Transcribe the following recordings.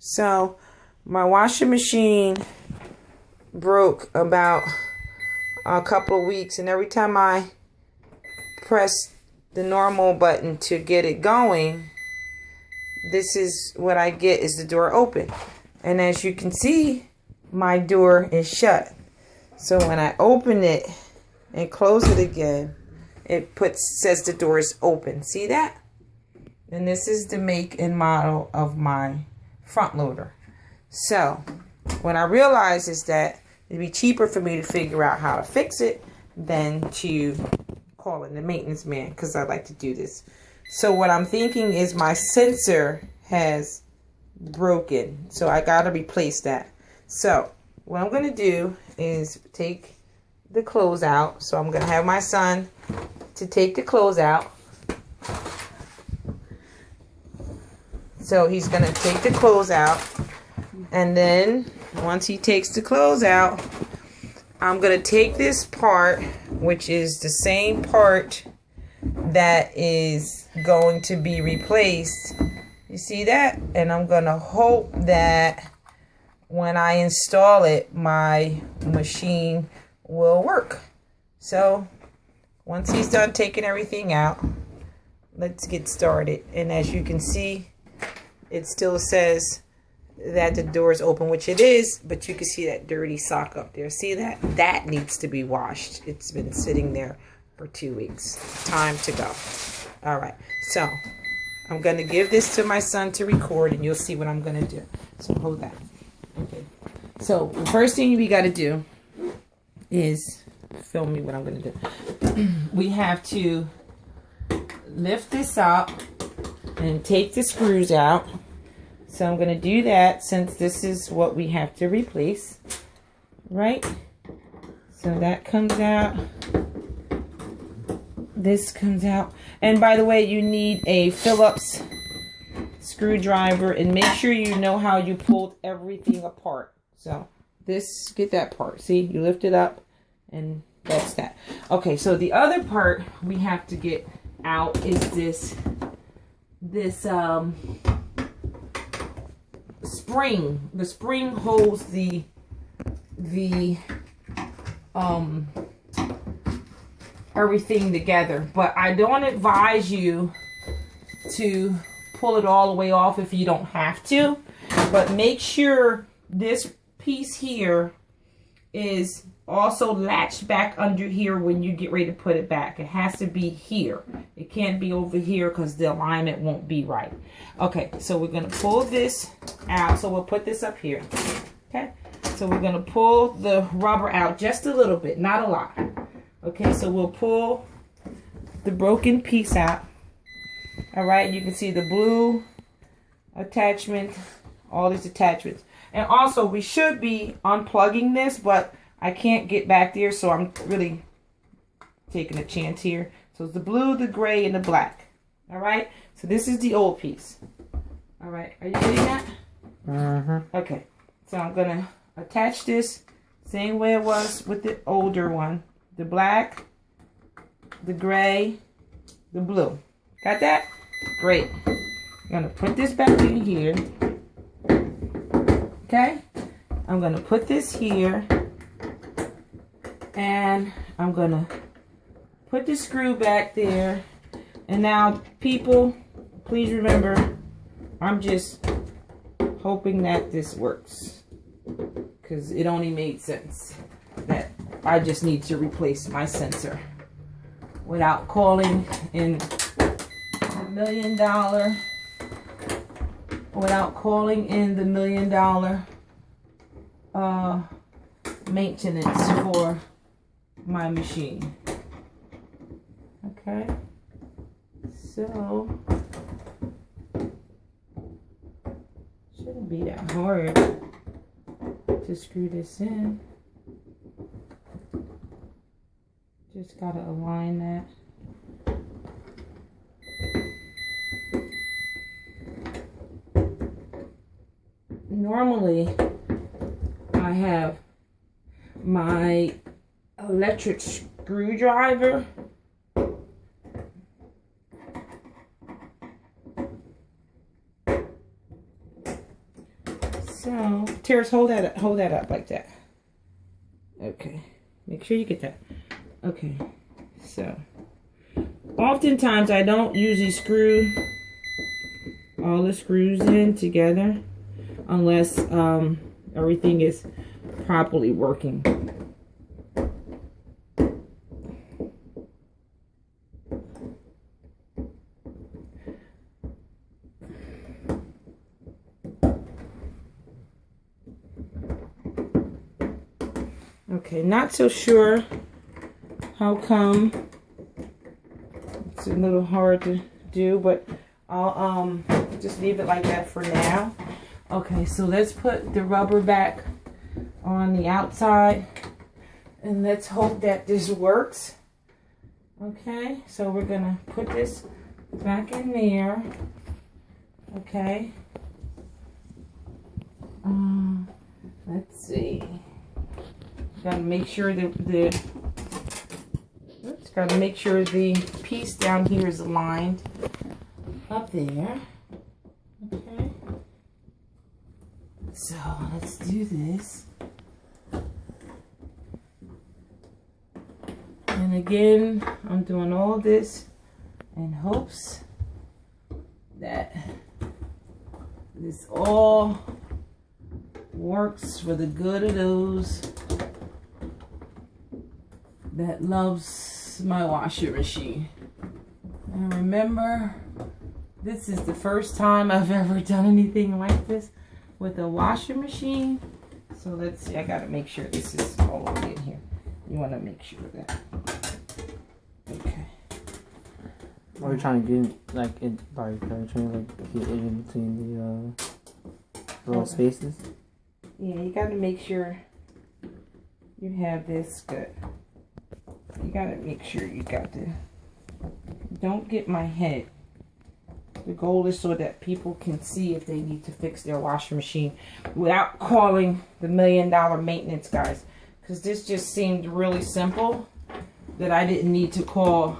So my washing machine broke about a couple of weeks, and every time I press the normal button to get it going, this is what I get, is the door open. And as you can see, my door is shut. So when I open it and close it again, it says the door is open. See that? And this is the make and model of my front loader. So what I realized is that it'd be cheaper for me to figure out how to fix it than to call in the maintenance man, because I like to do this. So what I'm thinking is my sensor has broken, so I gotta replace that. So what I'm gonna do is take the clothes out. So I'm gonna have my son to take the clothes out. So he's gonna take the clothes out, and then once he takes the clothes out, I'm gonna take this part, which is the same part that is going to be replaced. You see that? And I'm gonna hope that when I install it, my machine will work. So once he's done taking everything out, let's get started. And as you can see, it still says that the door is open, which it is, but you can see that dirty sock up there. See that? That needs to be washed. It's been sitting there for 2 weeks. Time to go. All right. So I'm going to give this to my son to record, and you'll see what I'm going to do. So hold that. Okay. So the first thing we got to do is film me what I'm going to do. We have to lift this up and take the screws out. So I'm going to do that since this is what we have to replace, right? So that comes out. This comes out. And by the way, you need a Phillips screwdriver, and make sure you know how you pulled everything apart. So this, get that part. See, you lift it up, and that's that. Okay, so the other part we have to get out is this spring. The spring holds the everything together, but I don't advise you to pull it all the way off if you don't have to. But make sure this piece here is also latched back under here when you get ready to put it back. It has to be here. It can't be over here because the alignment won't be right. Okay, so we're going to pull this out. So we'll put this up here. Okay, so we're going to pull the rubber out just a little bit, not a lot. Okay, so we'll pull the broken piece out. All right, you can see the blue attachment, all these attachments. And also, we should be unplugging this, but I can't get back there, so I'm really taking a chance here. So it's the blue, the gray, and the black. All right, so this is the old piece. All right, are you getting that? Okay, so I'm going to attach this same way it was with the older one. The black, the gray, the blue. Got that? Great. I'm going to put this back in here. Okay? I'm going to put this here. And I'm going to put the screw back there. And now, people, please remember, I'm just hoping that this works. Because it only made sense that I just need to replace my sensor without calling in the $1 million, maintenance for my machine. Okay, so shouldn't be that hard to screw this in. Just gotta align that. Normally, I have my electric screwdriver. So, Terrace, hold that up like that. Okay. Make sure you get that. Okay. So, oftentimes I don't usually screw all the screws in together unless everything is properly working. Okay, not so sure how come it's a little hard to do, but I'll just leave it like that for now. Okay, so let's put the rubber back on the outside and let's hope that this works. Okay, so we're gonna put this back in there. Okay. Let's see. Gotta make sure the piece down here is aligned up there. Okay. So let's do this. And again, I'm doing all this in hopes that this all works for the good of those that loves my washer machine. And remember, this is the first time I've ever done anything like this with a washer machine. So let's see, I gotta make sure this is all the way in here. You wanna make sure of that. Okay. What are you trying to get, like, trying to get it in between the little spaces? Yeah, you gotta make sure you have this good. You gotta make sure you got the, don't get my head. The goal is so that people can see if they need to fix their washing machine without calling the $1 million maintenance guys. Because this just seemed really simple that I didn't need to call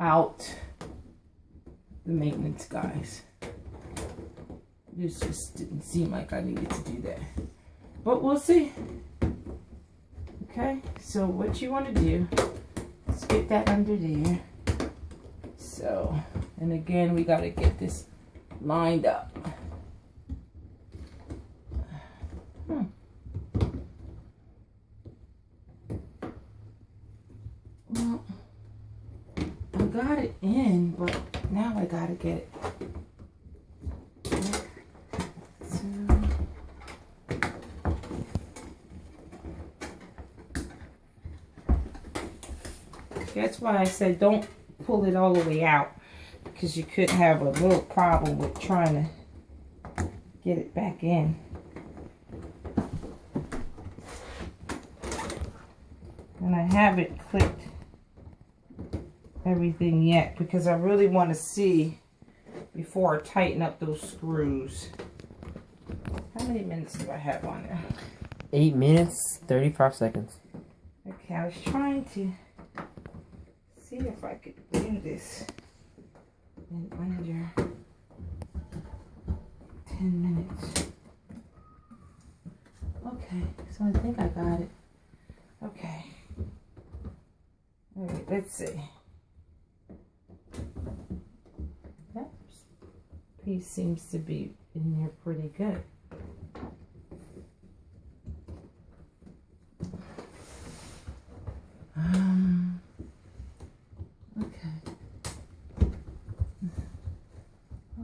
out the maintenance guys. This just didn't seem like I needed to do that. But we'll see. Okay, so what you want to do is get that under there. So, and again, we got to get this lined up. Well, I got it in, but now I got to get it. That's why I said don't pull it all the way out, because you could have a little problem with trying to get it back in. And I haven't clicked everything yet because I really want to see before I tighten up those screws. How many minutes do I have on there? 8 minutes, 35 seconds. Okay, I was trying to see if I could do this in under 10 minutes. Okay, so I think I got it. Okay. All right, let's see. That piece seems to be in there pretty good.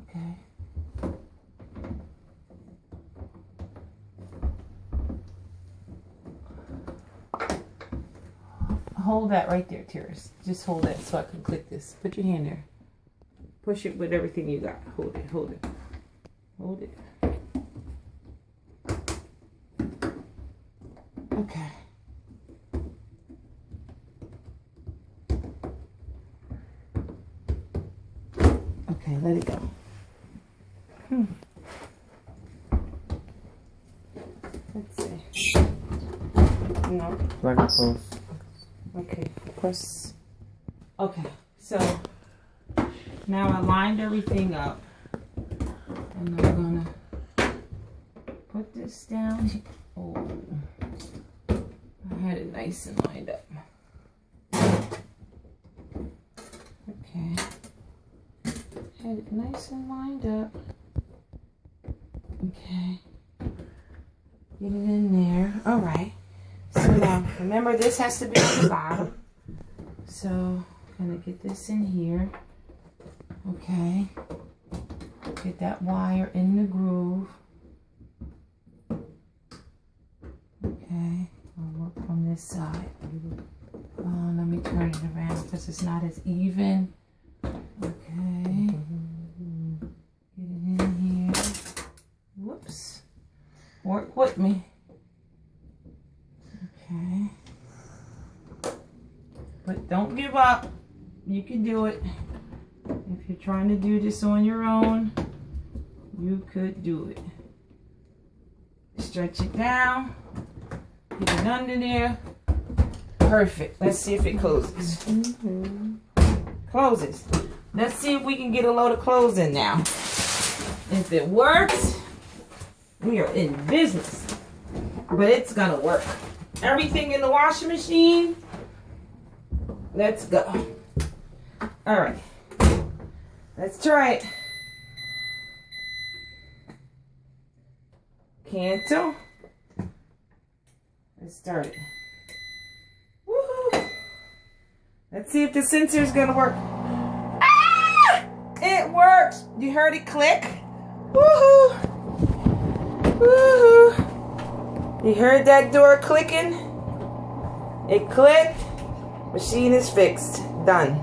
Okay. Hold that right there, Terrace. Just hold that so I can click this. Put your hand there. Push it with everything you got. Hold it, hold it. Hold it. Okay. Okay, let it go. Let's see. No. Like a close. Okay, press. Okay, so now I lined everything up, and I'm gonna this down here. Oh, I had it nice and lined up. Okay. Had it nice and lined up. Okay. Get it in there. All right. So now, remember this has to be on the bottom. So, I'm gonna get this in here. Okay. Get that wire in the groove. Okay. I'll work from this side. Let me turn it around because it's not as even. Okay. Get it in here. Whoops. Work with me. Okay. But don't give up. You can do it. If you're trying to do this on your own, you could do it. Stretch it down. Get it under there. Perfect. Let's see if it closes. Closes. Let's see if we can get a load of clothes in now. If it works, we are in business. But it's gonna work. Everything in the washing machine. Let's go. All right. Let's try it. Cancel. Let's start it. Woohoo! Let's see if the sensor is gonna work. Ah! It works. You heard it click? Woohoo! Woohoo! You heard that door clicking? It clicked. Machine is fixed. Done.